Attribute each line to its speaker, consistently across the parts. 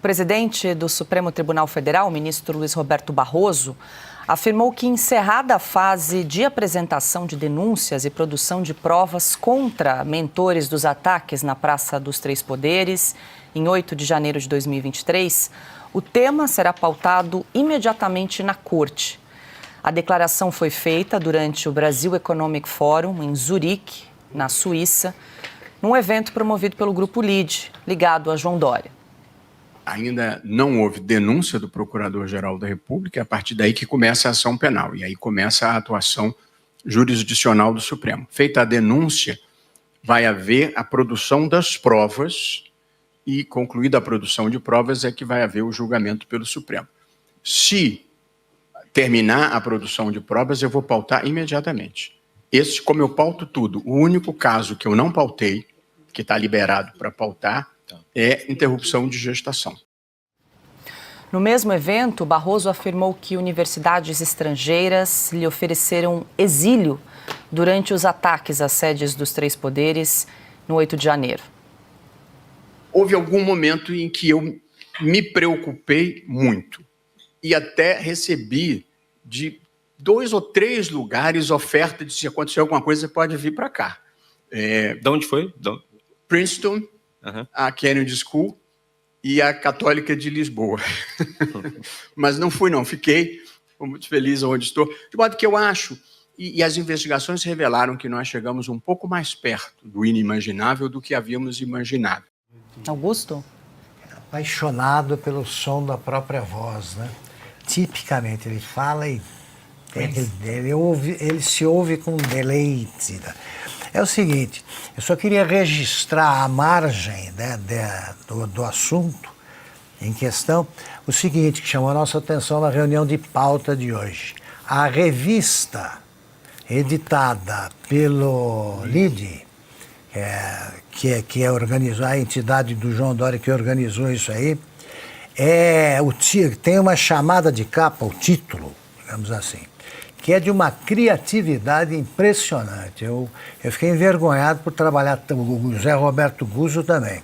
Speaker 1: presidente do Supremo Tribunal Federal, o ministro Luiz Roberto Barroso, afirmou que, encerrada a fase de apresentação de denúncias e produção de provas contra mentores dos ataques na Praça dos Três Poderes, em 8 de janeiro de 2023, o tema será pautado imediatamente na Corte. A declaração foi feita durante o Brasil Economic Forum, em Zurique, na Suíça, num evento promovido pelo Grupo LIDE, ligado a João Dória.
Speaker 2: Ainda não houve denúncia do Procurador-Geral da República, é a partir daí que começa a ação penal, e aí começa a atuação jurisdicional do Supremo. Feita a denúncia, vai haver a produção das provas, e concluída a produção de provas é que vai haver o julgamento pelo Supremo. Se terminar a produção de provas, eu vou pautar imediatamente. Esse, como eu pauto tudo, o único caso que eu não pautei, que está liberado para pautar, é interrupção de gestação.
Speaker 1: No mesmo evento, Barroso afirmou que universidades estrangeiras lhe ofereceram exílio durante os ataques às sedes dos Três Poderes no 8 de janeiro.
Speaker 2: Houve algum momento em que eu me preocupei muito e até recebi de 2 ou 3 lugares oferta de se acontecer alguma coisa, você pode vir para cá.
Speaker 3: De onde foi?
Speaker 2: Princeton, a Kennedy School e a Católica de Lisboa. Mas não fui, não. Fiquei muito feliz onde estou. De modo que eu acho, e as investigações revelaram que nós chegamos um pouco mais perto do inimaginável do que havíamos imaginado.
Speaker 1: Augusto?
Speaker 4: Apaixonado pelo som da própria voz, né? Tipicamente, ele fala e ele se ouve com deleite. Né? É o seguinte, eu só queria registrar à margem, né, do assunto em questão, o seguinte, que chamou a nossa atenção na reunião de pauta de hoje. A revista editada pelo LIDE, que é a entidade do João Dória que organizou isso aí, tem uma chamada de capa, o título, digamos assim, que é de uma criatividade impressionante. Eu fiquei envergonhado por trabalhar, o José Roberto Guzzo também,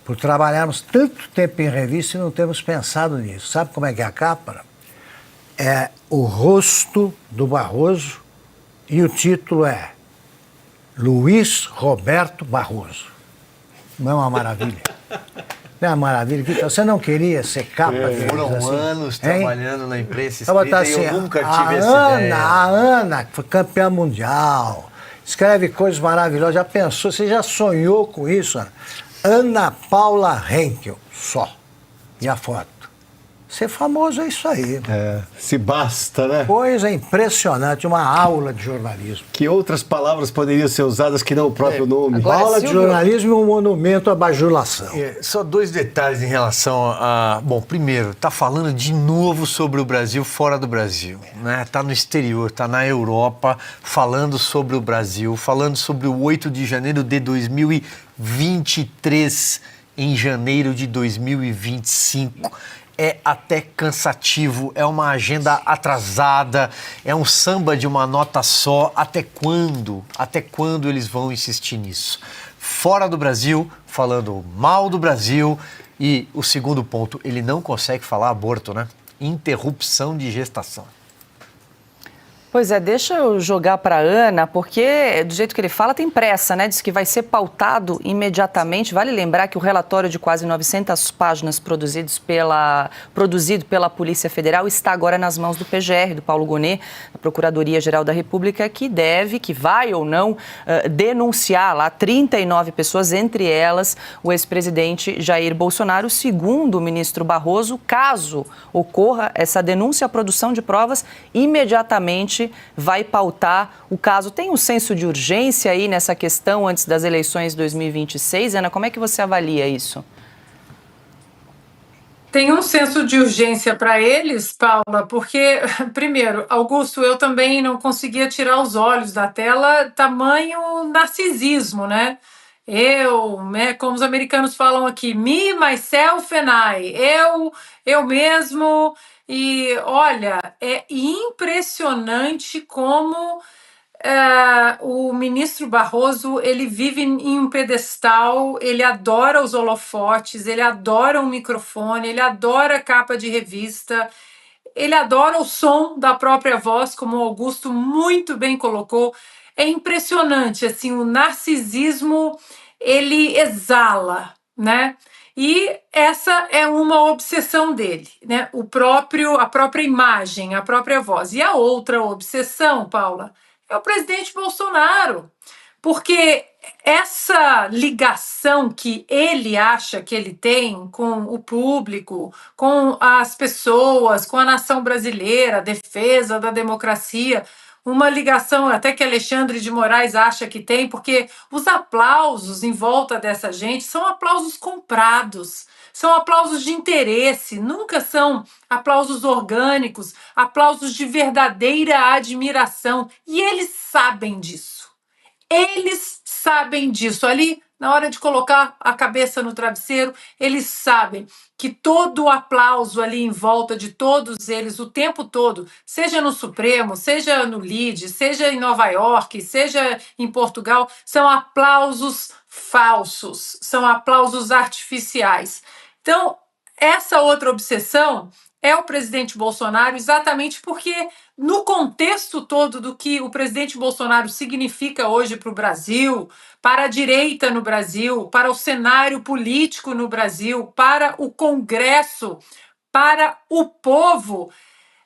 Speaker 4: por trabalharmos tanto tempo em revista e não termos pensado nisso. Sabe como é que é a capa? É o rosto do Barroso e o título é Luiz Roberto Barroso. Não é uma maravilha? Não é uma maravilha? Você não queria ser capa deles,
Speaker 5: foram
Speaker 4: assim,
Speaker 5: anos trabalhando na imprensa
Speaker 4: escrita
Speaker 5: assim, e eu nunca tive essa ideia.
Speaker 4: A Ana, que foi campeã mundial, escreve coisas maravilhosas. Já pensou, você já sonhou com isso, Ana? Ana Paula Henkel, só. E a foto. Ser famoso é isso aí.
Speaker 5: Se basta, né?
Speaker 4: Coisa impressionante, uma aula de jornalismo.
Speaker 5: Que outras palavras poderiam ser usadas que não o próprio nome?
Speaker 4: Agora, aula de jornalismo e um monumento à bajulação.
Speaker 5: Só 2 detalhes em relação a... Bom, primeiro, tá falando de novo sobre o Brasil fora do Brasil, né? Tá no exterior, tá na Europa, falando sobre o Brasil, falando sobre o 8 de janeiro de 2023, em janeiro de 2025. É até cansativo, é uma agenda atrasada, é um samba de uma nota só. Até quando? Até quando eles vão insistir nisso? Fora do Brasil, falando mal do Brasil. E o segundo ponto, ele não consegue falar aborto, né? Interrupção de gestação.
Speaker 1: Pois é, deixa eu jogar para a Ana, porque do jeito que ele fala tem pressa, né? Diz que vai ser pautado imediatamente. Vale lembrar que o relatório de quase 900 páginas produzido pela Polícia Federal está agora nas mãos do PGR, do Paulo Gonet, da Procuradoria-Geral da República, que vai ou não denunciar lá 39 pessoas, entre elas o ex-presidente Jair Bolsonaro, segundo o ministro Barroso. Caso ocorra essa denúncia, a produção de provas imediatamente vai pautar o caso. Tem um senso de urgência aí nessa questão antes das eleições de 2026? Ana, como é que você avalia isso?
Speaker 6: Tem um senso de urgência para eles, Paula, porque, primeiro, Augusto, eu também não conseguia tirar os olhos da tela, tamanho narcisismo, né? Como os americanos falam aqui, me, myself and I, eu mesmo. E olha, é impressionante como o ministro Barroso, ele vive em um pedestal, ele adora os holofotes, ele adora um microfone, ele adora capa de revista, ele adora o som da própria voz, como o Augusto muito bem colocou. É impressionante, assim, o narcisismo, ele exala, né? E essa é uma obsessão dele, né? A própria imagem, a própria voz. E a outra obsessão, Paula, é o presidente Bolsonaro, porque essa ligação que ele acha que ele tem com o público, com as pessoas, com a nação brasileira, a defesa da democracia, uma ligação até que Alexandre de Moraes acha que tem, porque os aplausos em volta dessa gente são aplausos comprados, são aplausos de interesse, nunca são aplausos orgânicos, aplausos de verdadeira admiração, e eles sabem disso. Eles sabem disso. Ali, na hora de colocar a cabeça no travesseiro, eles sabem que todo o aplauso ali em volta de todos eles, o tempo todo, seja no Supremo, seja no LIDE, seja em Nova York, seja em Portugal, são aplausos falsos, são aplausos artificiais. Então, essa outra obsessão é o presidente Bolsonaro, exatamente porque, no contexto todo do que o presidente Bolsonaro significa hoje para o Brasil, para a direita no Brasil, para o cenário político no Brasil, para o Congresso, para o povo,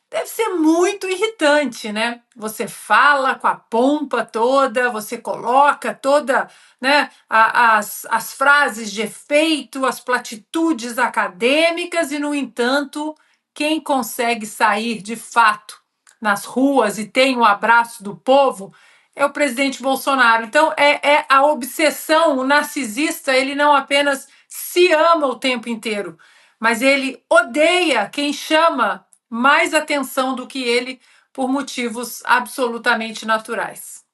Speaker 6: deve ser muito irritante, né? Você fala com a pompa toda, você coloca toda, né, as frases de efeito, as platitudes acadêmicas, e, no entanto, quem consegue sair de fato nas ruas e tem o abraço do povo é o presidente Bolsonaro. Então, é a obsessão, o narcisista, ele não apenas se ama o tempo inteiro, mas ele odeia quem chama mais atenção do que ele por motivos absolutamente naturais.